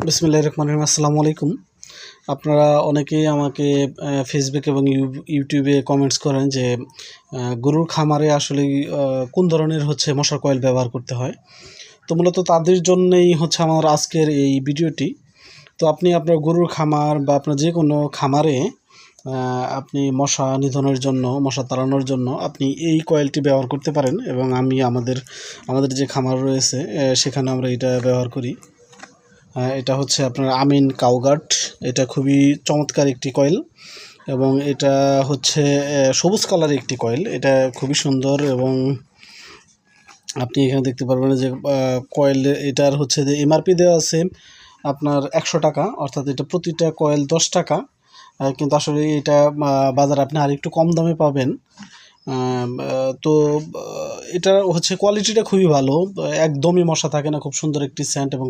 বিসমিল্লাহির রহমানির রহিম। আসসালামু আলাইকুম। আপনারা অনেকেই আমাকে ফেসবুক এবং ইউটিউবে কমেন্টস করেন যে গরুর খামারে আসলে কোন ধরনের মশার কয়েল ব্যবহার করতে হয়। তো মূলত তাদের জন্যই আমার আজকের এই ভিডিওটি। তো আপনি আপনার গরুর খামার বা আপনার যে কোনো খামারে আপনি মশা নিধনের জন্য, মশা তাড়ানোর জন্য আপনি এই কয়েলটি ব্যবহার করতে পারেন এবং আমি আমাদের যে খামার রয়েছে সেখানে আমরা এটা ব্যবহার করি। এটা আপনার আমিন কাউগার্ড। এটা খুবই চমৎকার একটি কয়েল এবং এটা সবুজ কালারের একটি কয়েল। এটা খুবই সুন্দর এবং আপনি এখানে দেখতে পারবেন যে কয়েল এটার যে এমআরপি দেওয়া আছে আপনার 100 টাকা, অর্থাৎ এটা প্রতিটা কয়েল 10 টাকা। কিন্তু আসলে এটা বাজারে আপনি আরেকটু কম দামে পাবেন। তো এটা কোয়ালিটিটা খুবই ভালো, একদমই মশা থাকে না, খুব সুন্দর একটি সেন্ট এবং